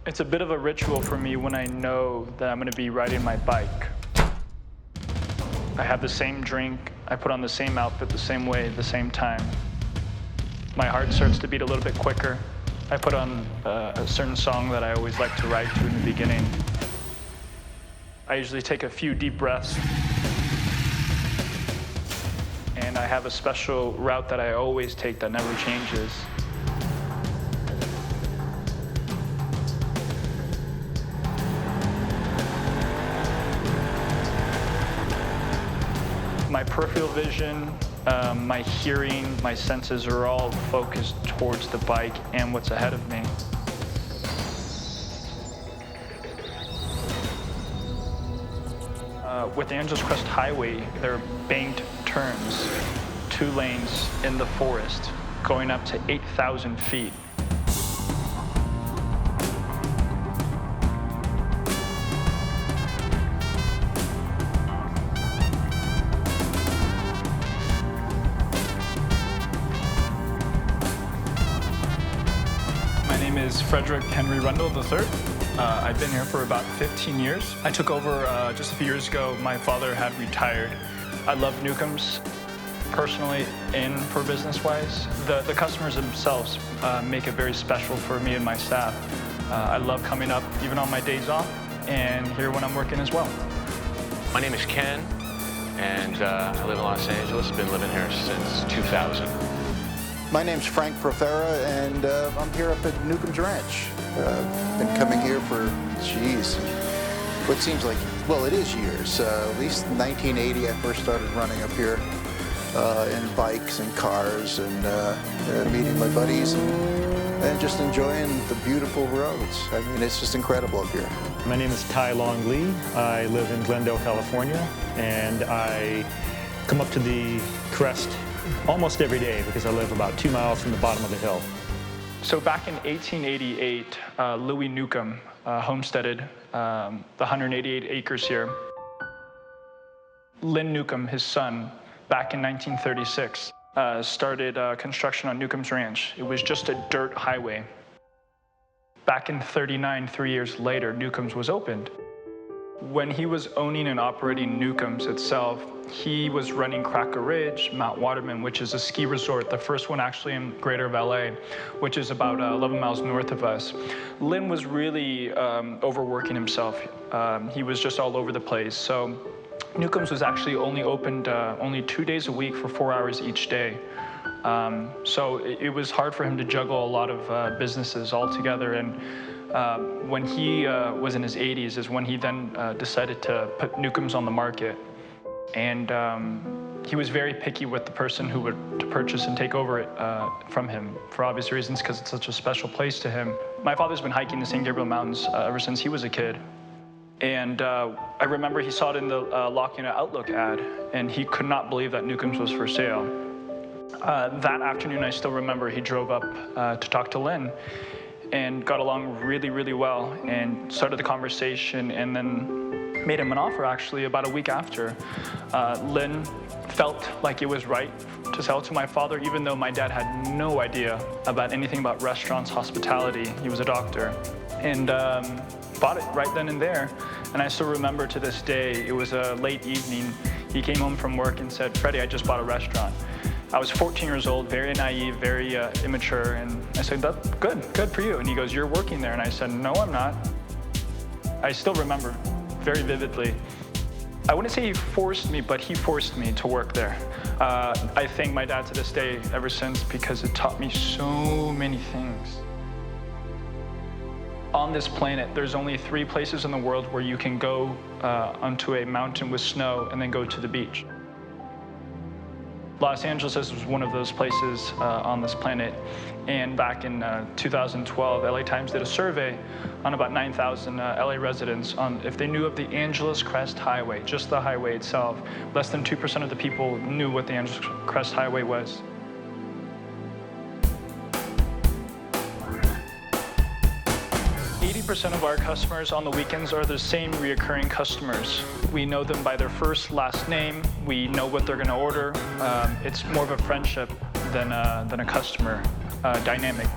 It's a bit of a ritual for me when I know that I'm going to be riding my bike. I have the same drink, I put on the same outfit the same way, the same time. My heart starts to beat a little bit quicker. I put on a certain song that I always like to ride to in the beginning. I usually take a few deep breaths. And I have a special route that I always take that never changes. My peripheral vision, my hearing, my senses are all focused towards the bike and what's ahead of me. With the Angeles Crest Highway, there are banked turns, 2 lanes in the forest, going up to 8,000 feet. My name is Frederick Henry Rundle III. I've been here for about 15 years. I took over just a few years ago. My father had retired. I love Newcombs personally and for business-wise. The customers themselves make it very special for me and my staff. I love coming up even on my days off and here when I'm working as well. My name is Ken, and I live in Los Angeles. I've been living here since 2000. My name's Frank Profera, and I'm here up at Newcombs Ranch. Been coming here for, what seems like, well, it is years. At least 1980, I first started running up here in bikes and cars and meeting my buddies and just enjoying the beautiful roads. I mean, it's just incredible up here. My name is Ty Long Lee. I live in Glendale, California, and I come up to the crest almost every day because I live about 2 miles from the bottom of the hill. So back in 1888, Louis Newcomb homesteaded the 188 acres here. Lynn Newcomb, his son, back in 1936, started construction on Newcombs Ranch. It was just a dirt highway. Back in '39, 3 years later, Newcombs was opened. When he was owning and operating Newcombs itself, he was running Cracker Ridge, Mount Waterman, which is a ski resort, the first one actually in Greater LA, which is about 11 miles north of us. Lynn was really overworking himself. He was just all over the place. So Newcombs was actually only opened only 2 days a week for 4 hours each day. So it was hard for him to juggle a lot of businesses all together. And when he was in his 80s is when he then decided to put Newcombs on the market. And he was very picky with the person who would to purchase and take over it from him, for obvious reasons, because it's such a special place to him. My father's been hiking the San Gabriel Mountains ever since he was a kid. And I remember he saw it in the Lock Unit Outlook ad, and he could not believe that Newcombs was for sale. That afternoon, I still remember he drove up to talk to Lynn and got along really, really well and started the conversation and then made him an offer actually about a week after. Lynn felt like it was right to sell to my father, even though my dad had no idea about anything about restaurants, hospitality. He was a doctor. And bought it right then and there. And I still remember to this day, it was a late evening. He came home from work and said, "Freddie, I just bought a restaurant." I was 14 years old, very naive, very immature, and I said, "That's good for you." And he goes, "You're working there." And I said, "No, I'm not." I still remember very vividly. I wouldn't say he forced me, but he forced me to work there. I thank my dad to this day ever since because it taught me so many things. On this planet, there's only 3 places in the world where you can go onto a mountain with snow and then go to the beach. Los Angeles is one of those places on this planet. And back in 2012, LA Times did a survey on about 9,000 LA residents on if they knew of the Angeles Crest Highway, just the highway itself. Less than 2% of the people knew what the Angeles Crest Highway was. Percent of our customers on the weekends are the same reoccurring customers. We know them by their first, last name. We know what they're going to order. It's more of a friendship than a customer dynamic.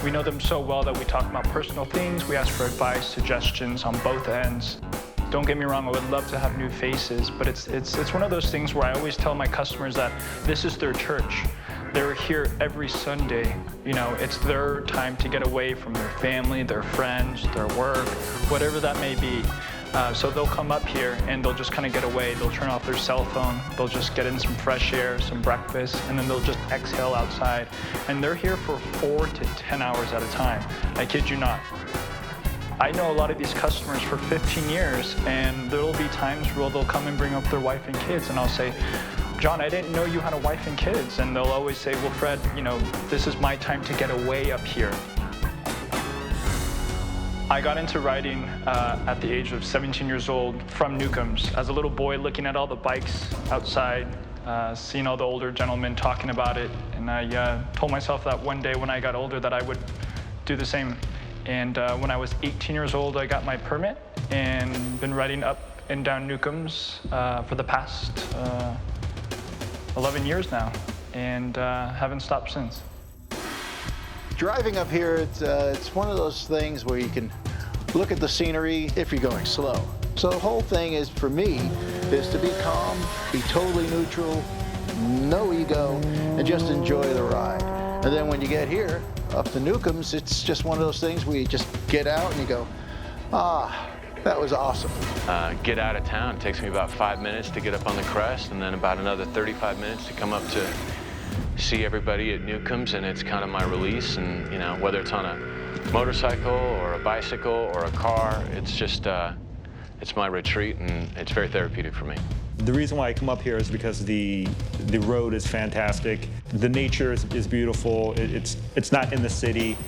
We know them so well that we talk about personal things, we ask for advice, suggestions on both ends. Don't get me wrong, I would love to have new faces, but it's one of those things where I always tell my customers that this is their church. They're here every Sunday. You know, it's their time to get away from their family, their friends, their work, whatever that may be. So they'll come up here and they'll just kind of get away. They'll turn off their cell phone. They'll just get in some fresh air, some breakfast, and then they'll just exhale outside. And they're here for 4 to 10 hours at a time. I kid you not. I know a lot of these customers for 15 years, and there'll be times where they'll come and bring up their wife and kids, and I'll say, John, I didn't know you had a wife and kids. And they'll always say, well, Fred, you know, this is my time to get away up here. I got into riding at the age of 17 years old from Newcombs. As a little boy, looking at all the bikes outside, seeing all the older gentlemen talking about it. And I told myself that one day when I got older that I would do the same. And when I was 18 years old, I got my permit and been riding up and down Newcombs for the past 11 years now, and haven't stopped since. Driving up here, it's one of those things where you can look at the scenery if you're going slow. So the whole thing is, for me, is to be calm, be totally neutral, no ego, and just enjoy the ride. And then when you get here, up to Newcombs, it's just one of those things where you just get out and you go, ah, that was awesome. Get out of town. It takes me about 5 minutes to get up on the crest, and then about another 35 minutes to come up to see everybody at Newcombs, and it's kind of my release. And you know, whether it's on a motorcycle or a bicycle or a car, it's just it's my retreat, and it's very therapeutic for me. The reason why I come up here is because the road is fantastic. The nature is beautiful. It's not in the city.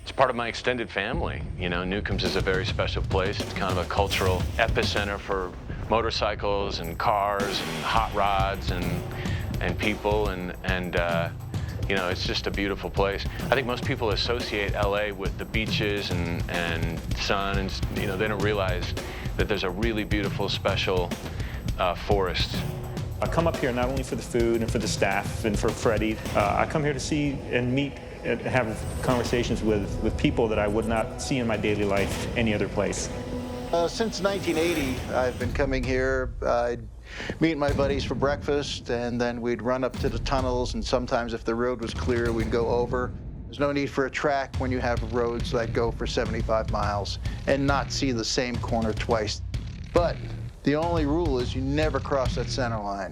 It's part of my extended family. You know, Newcombs is a very special place. It's kind of a cultural epicenter for motorcycles and cars and hot rods and people, and you know, it's just a beautiful place. I think most people associate LA with the beaches and sun, and you know, they don't realize that there's a really beautiful, special forest. I come up here not only for the food and for the staff and for Freddie. I come here to see and meet and have conversations with people that I would not see in my daily life any other place. Since 1980, I've been coming here. I'd meet my buddies for breakfast, and then we'd run up to the tunnels, and sometimes if the road was clear, we'd go over. There's no need for a track when you have roads that go for 75 miles and not see the same corner twice. But the only rule is you never cross that center line.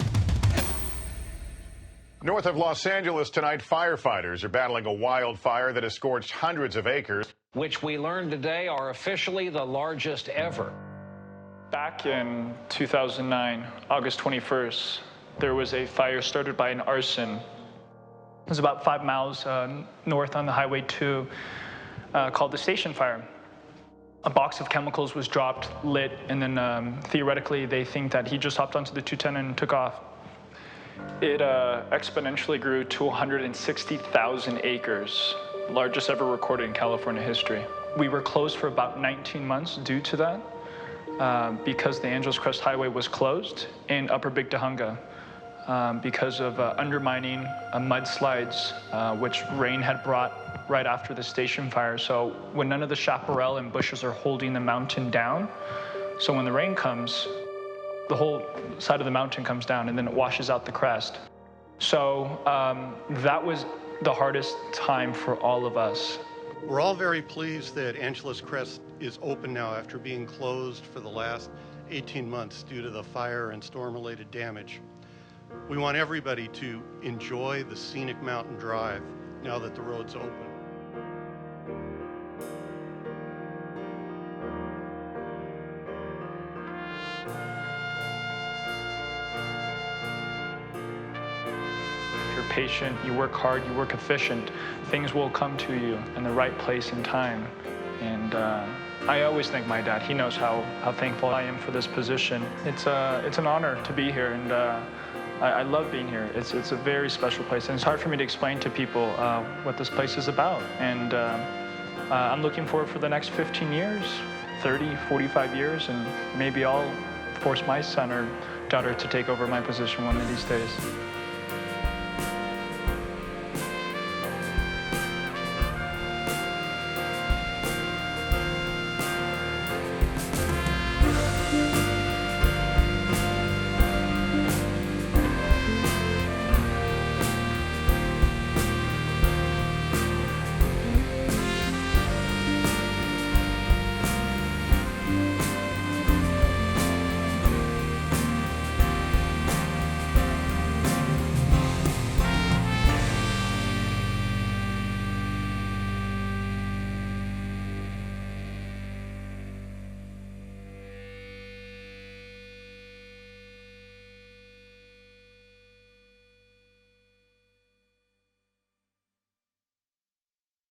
North of Los Angeles tonight, firefighters are battling a wildfire that has scorched hundreds of acres, which we learned today are officially the largest ever. Back in 2009, August 21st, there was a fire started by an arson. It was about 5 miles north on the Highway 2, called the station fire. A box of chemicals was dropped, lit, and then theoretically they think that he just hopped onto the 210 and took off. It exponentially grew to 160,000 acres, largest ever recorded in California history. We were closed for about 19 months due to that, because the Angeles Crest Highway was closed in Upper Big Tujunga because of undermining mudslides, which rain had brought right after the station fire. So when none of the chaparral and bushes are holding the mountain down, so when the rain comes, the whole side of the mountain comes down and then it washes out the crest. So that was the hardest time for all of us. We're all very pleased that Angeles Crest is open now after being closed for the last 18 months due to the fire and storm-related damage. We want everybody to enjoy the scenic mountain drive now that the road's open. If you're patient, you work hard, you work efficient, things will come to you in the right place and time. And I always thank my dad. He knows how thankful I am for this position. It's an honor to be here, and I love being here. It's a very special place, and it's hard for me to explain to people what this place is about. And I'm looking forward for the next 15 years, 30, 45 years, and maybe I'll force my son or daughter to take over my position one of these days.